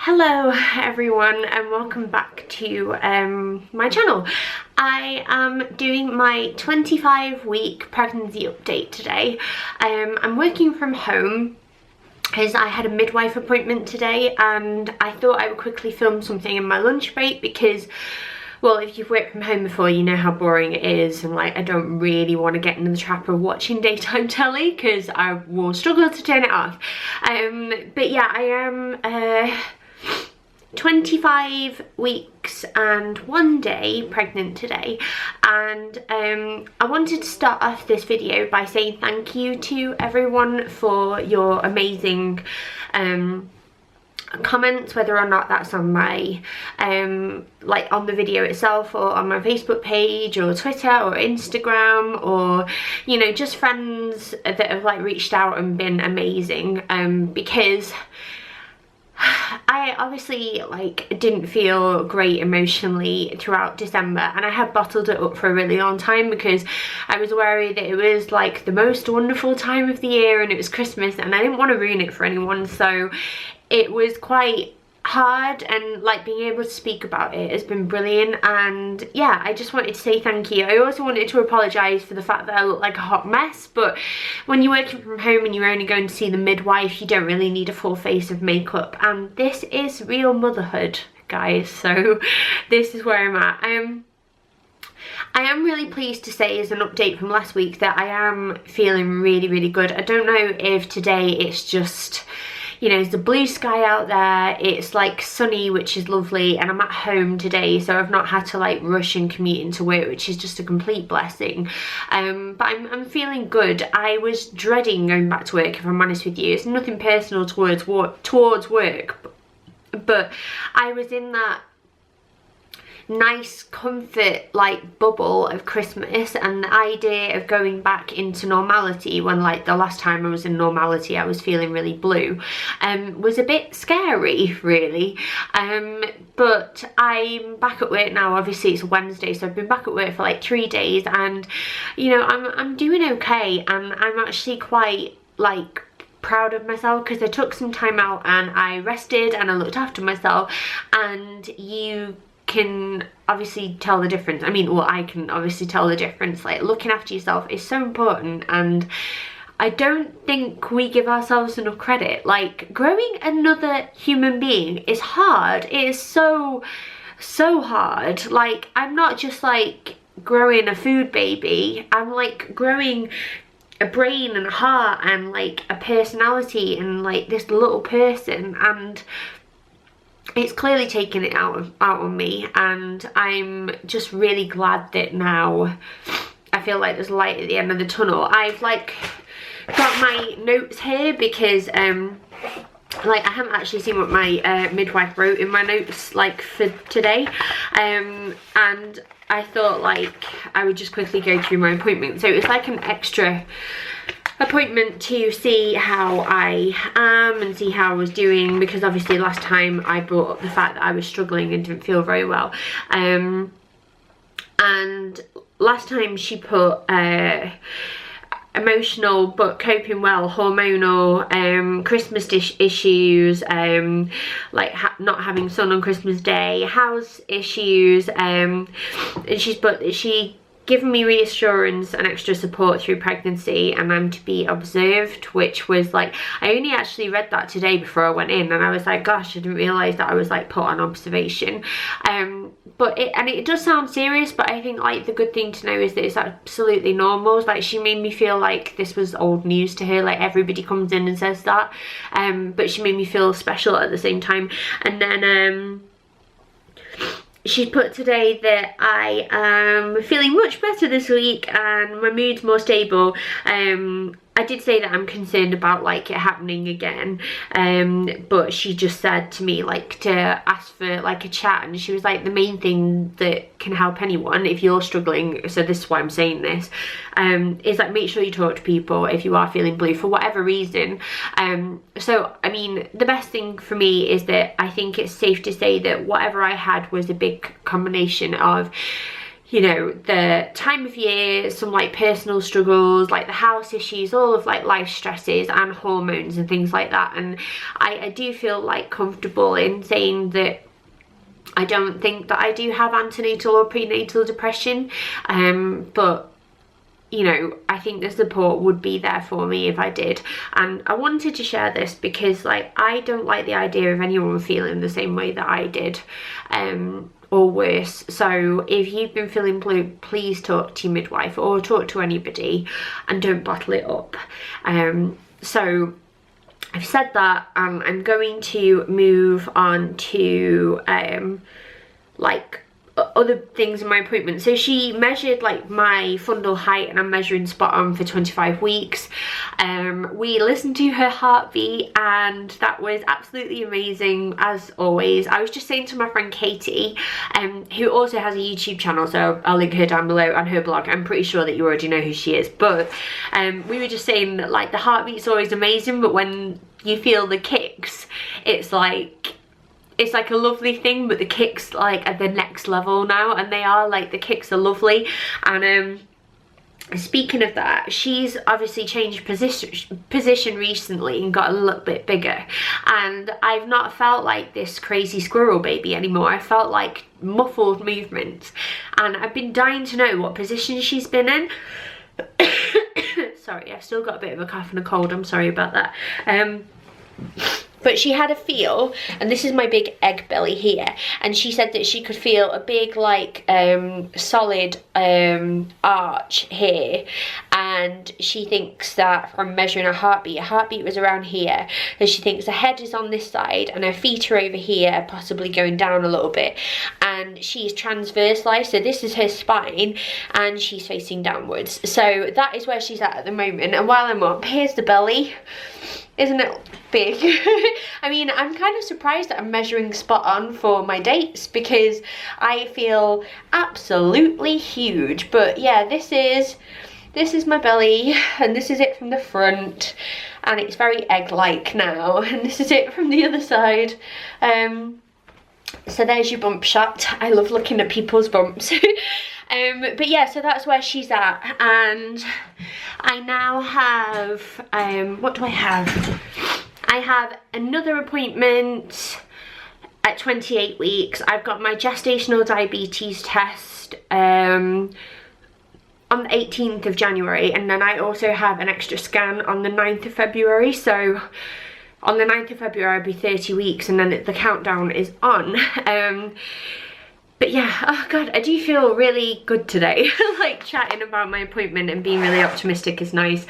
Hello everyone and welcome back to my channel. I am doing my 25-week pregnancy update today. I'm working from home because I had a midwife appointment today and I thought I would quickly film something in my lunch break because, well, if you've worked from home before, you know how boring it is, and like I don't really want to get into the trap of watching daytime telly because I will struggle to turn it off. But yeah, I am 25 weeks and 1 day pregnant today, and I wanted to start off this video by saying thank you to everyone for your amazing comments, whether or not that's on my like on the video itself or on my Facebook page or Twitter or Instagram, or you know, just friends that have like reached out and been amazing, because I obviously like didn't feel great emotionally throughout December, and I had bottled it up for a really long time because I was worried that it was like the most wonderful time of the year and it was Christmas and I didn't want to ruin it for anyone. So it was quite hard, and like being able to speak about it has been brilliant. And yeah, I just wanted to say thank you. I also wanted to apologise for the fact that I look like a hot mess, but when you're working from home and you're only going to see the midwife, you don't really need a full face of makeup, and this is real motherhood, guys, so this is where I'm at. I am really pleased to say, as an update from last week, that I am feeling really good. I don't know if today it's just, you know, there's a blue sky out there, it's like sunny, which is lovely, and I'm at home today, so I've not had to like rush and commute into work, which is just a complete blessing. But I'm feeling good. I was dreading going back to work, if I'm honest with you. It's nothing personal towards work, but I was in that nice comfort like bubble of Christmas, and the idea of going back into normality, when like the last time I was in normality I was feeling really blue, was a bit scary really. But I'm back at work now. Obviously it's Wednesday, so I've been back at work for like 3 days, and you know, I'm doing okay, and I'm actually quite like proud of myself because I took some time out and I rested and I looked after myself, and you can obviously tell the difference. I mean, well, I can obviously tell the difference. Like, looking after yourself is so important, and I don't think we give ourselves enough credit. Like, growing another human being is hard. It is so hard. Like, I'm not just like growing a food baby, I'm like growing a brain and a heart and like a personality and like this little person, and it's clearly taken it out on me, and I'm just really glad that now I feel like there's light at the end of the tunnel. I've like got my notes here because like I haven't actually seen what my midwife wrote in my notes like for today, and I thought like I would just quickly go through my appointment. So it's like an extra appointment to see how I am and see how I was doing, because obviously last time I brought up the fact that I was struggling and didn't feel very well, and last time she put emotional but coping well, hormonal, Christmas issues, like not having sun on Christmas Day, house issues, and she given me reassurance and extra support through pregnancy, and I'm to be observed, which was like, I only actually read that today before I went in, and I was like, gosh, I didn't realise that I was like put on observation. But it does sound serious, but I think like the good thing to know is that it's absolutely normal. Like, she made me feel like this was old news to her, like everybody comes in and says that, but she made me feel special at the same time. And then she put today that I am feeling much better this week and my mood's more stable. I did say that I'm concerned about like it happening again, but she just said to me like to ask for like a chat, and she was like, the main thing that can help anyone if you're struggling, so this is why I'm saying this, is like make sure you talk to people if you are feeling blue for whatever reason. So I mean, the best thing for me is that I think it's safe to say that whatever I had was a big combination of, you know, the time of year, some like personal struggles, like the house issues, all of like life stresses and hormones and things like that. And I do feel like comfortable in saying that I don't think that I do have antenatal or prenatal depression, but you know, I think the support would be there for me if I did. And I wanted to share this because like I don't like the idea of anyone feeling the same way that I did, or worse. So if you've been feeling blue, please talk to your midwife or talk to anybody and don't bottle it up. So I've said that, I'm going to move on to like other things in my appointment. So she measured like my fundal height, and I'm measuring spot on for 25 weeks. We listened to her heartbeat, and that was absolutely amazing as always. I was just saying to my friend Katie, who also has a YouTube channel, so I'll link her down below, on her blog. I'm pretty sure that you already know who she is, but we were just saying that like the heartbeat's always amazing, but when you feel the kicks, it's like a lovely thing, but the kicks like at the next level now, and they are like, the kicks are lovely. And speaking of that, she's obviously changed position recently and got a little bit bigger, and I've not felt like this crazy squirrel baby anymore. I felt like muffled movements, and I've been dying to know what position she's been in. Sorry, I've still got a bit of a cough and a cold, I'm sorry about that. But she had a feel, and this is my big egg belly here, and she said that she could feel a big like solid arch here, and she thinks that from measuring her heartbeat was around here, and she thinks her head is on this side and her feet are over here, possibly going down a little bit, and she's transversely, so this is her spine and she's facing downwards. So that is where she's at the moment. And while I'm up, here's the belly. Isn't it big? I mean, I'm kind of surprised that I'm measuring spot on for my dates, because I feel absolutely huge. But yeah, this is my belly, and this is it from the front, and it's very egg-like now, and this is it from the other side. So there's your bump shot. I love looking at people's bumps. But yeah, so that's where she's at, and I now have, what do I have? I have another appointment at 28 weeks. I've got my gestational diabetes test on the 18th of January, and then I also have an extra scan on the 9th of February. So on the 9th of February I'll be 30 weeks, and then the countdown is on. But yeah, oh god, I do feel really good today. Like chatting about my appointment and being really optimistic is nice.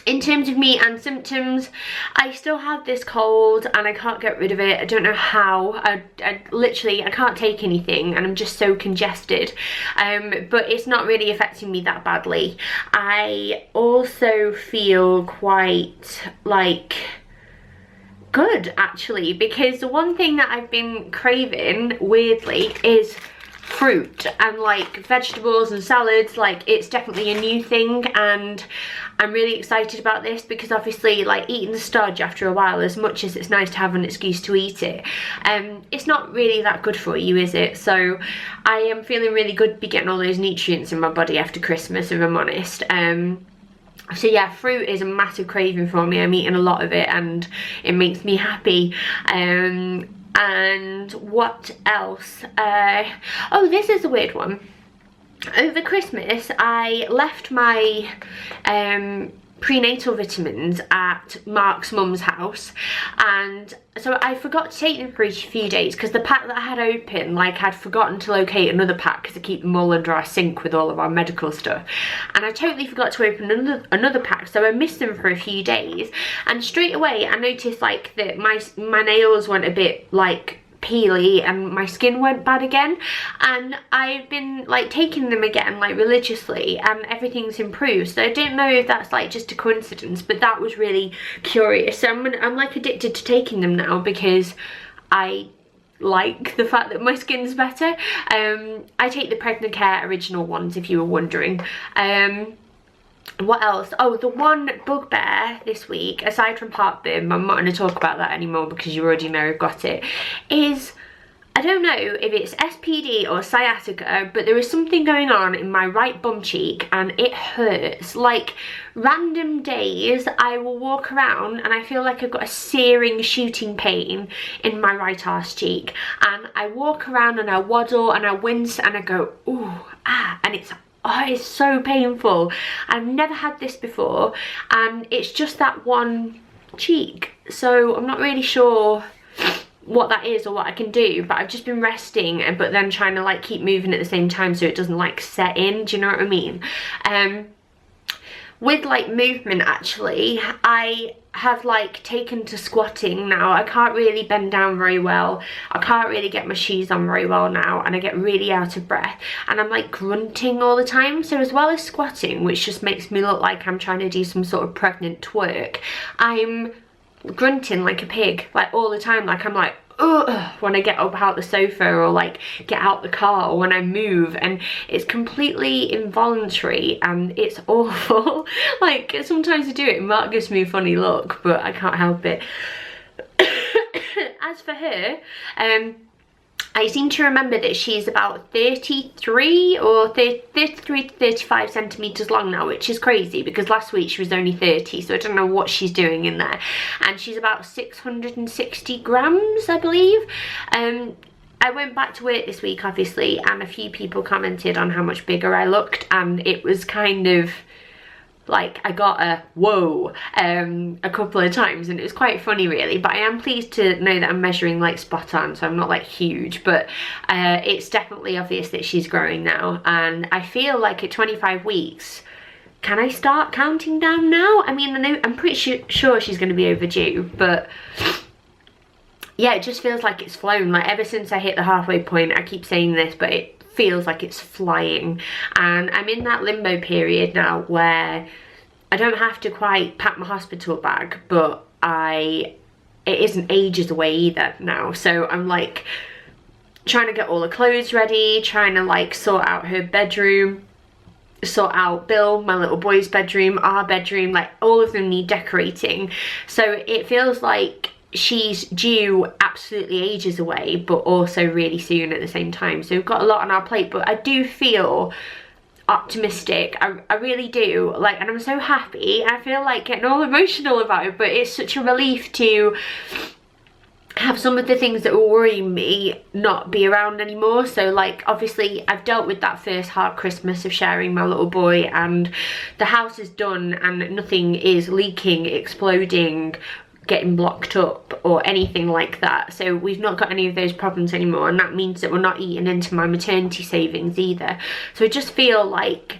In terms of me and symptoms, I still have this cold and I can't get rid of it. I don't know how. I literally can't take anything, and I'm just so congested. But it's not really affecting me that badly. I also feel quite like good actually, because the one thing that I've been craving weirdly is fruit and like vegetables and salads. Like it's definitely a new thing, and I'm really excited about this, because obviously like eating the stodge after a while, as much as it's nice to have an excuse to eat it, it's not really that good for you, is it? So I am feeling really good to be getting all those nutrients in my body after Christmas, if I'm honest. So yeah, fruit is a massive craving for me. I'm eating a lot of it and it makes me happy. And what else? Oh, this is a weird one. Over Christmas, I left my prenatal vitamins at Mark's mum's house, and so I forgot to take them for a few days, because the pack that I had open, like I'd forgotten to locate another pack, because I keep them all under our sink with all of our medical stuff, and I totally forgot to open another pack, so I missed them for a few days. And straight away I noticed like that my nails went a bit like peely and my skin went bad again, and I've been like taking them again like religiously, and everything's improved. So I don't know if that's like just a coincidence, but that was really curious. So I'm like addicted to taking them now, because I like the fact that my skin's better. I take the Pregnant Care original ones, if you were wondering. What else? Oh, the one bugbear this week, aside from heartburn, I'm not going to talk about that anymore because you already know I've got it, is I don't know if it's SPD or sciatica, but there is something going on in my right bum cheek and it hurts. Like, random days I will walk around and I feel like I've got a searing shooting pain in my right arse cheek, and I walk around and I waddle and I wince and I go ooh, ah, and it's so painful. I've never had this before, and it's just that one cheek, so I'm not really sure what that is or what I can do, but I've just been resting but then trying to like keep moving at the same time so it doesn't like set in, do you know what I mean? With like movement, actually, I have like taken to squatting now. I can't really bend down very well, I can't really get my shoes on very well now, and I get really out of breath and I'm like grunting all the time. So as well as squatting, which just makes me look like I'm trying to do some sort of pregnant twerk, I'm grunting like a pig, like all the time. Like I'm like ugh, when I get up out the sofa or like get out the car or when I move, and it's completely involuntary and it's awful. Like sometimes I do it and Mark gives me a funny look, but I can't help it. As for her, I seem to remember that she's about 33 or 33 to 35 centimetres long now, which is crazy because last week she was only 30, so I don't know what she's doing in there. And she's about 660 grams, I believe. I went back to work this week, obviously, and a few people commented on how much bigger I looked, and it was kind of like I got a whoa a couple of times, and it was quite funny really. But I am pleased to know that I'm measuring like spot on, so I'm not like huge, but it's definitely obvious that she's growing now. And I feel like at 25 weeks, can I start counting down now? I mean, I'm pretty sure she's going to be overdue, but yeah, it just feels like it's flown. Like ever since I hit the halfway point, I keep saying this, but it feels like it's flying. And I'm in that limbo period now where I don't have to quite pack my hospital bag, but it isn't ages away either now. So I'm like trying to get all the clothes ready, trying to like sort out her bedroom, sort out Bill, my little boy's bedroom, our bedroom, like all of them need decorating. So it feels like she's due absolutely ages away, but also really soon at the same time. So we've got a lot on our plate, but I do feel optimistic. I really do. Like, and I'm so happy. I feel like getting all emotional about it, but it's such a relief to have some of the things that were worrying me not be around anymore. So like obviously I've dealt with that first hard Christmas of sharing my little boy, and the house is done and nothing is leaking, exploding, getting blocked up or anything like that. So we've not got any of those problems anymore, and that means that we're not eating into my maternity savings either. So I just feel like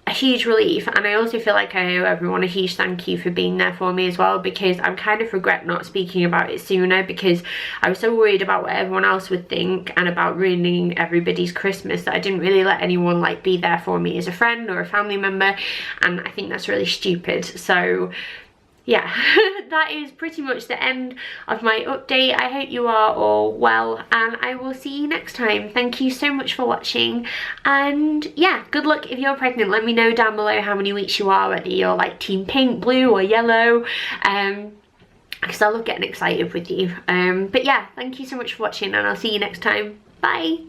a huge relief, and I also feel like I owe everyone a huge thank you for being there for me as well, because I'm kind of regret not speaking about it sooner, because I was so worried about what everyone else would think and about ruining everybody's Christmas that I didn't really let anyone like be there for me as a friend or a family member, and I think that's really stupid. So yeah, that is pretty much the end of my update. I hope you are all well, and I will see you next time. Thank you so much for watching, and yeah, good luck if you're pregnant. Let me know down below how many weeks you are, whether you're like team pink, blue or yellow, because I love getting excited with you. But yeah, thank you so much for watching, and I'll see you next time. Bye.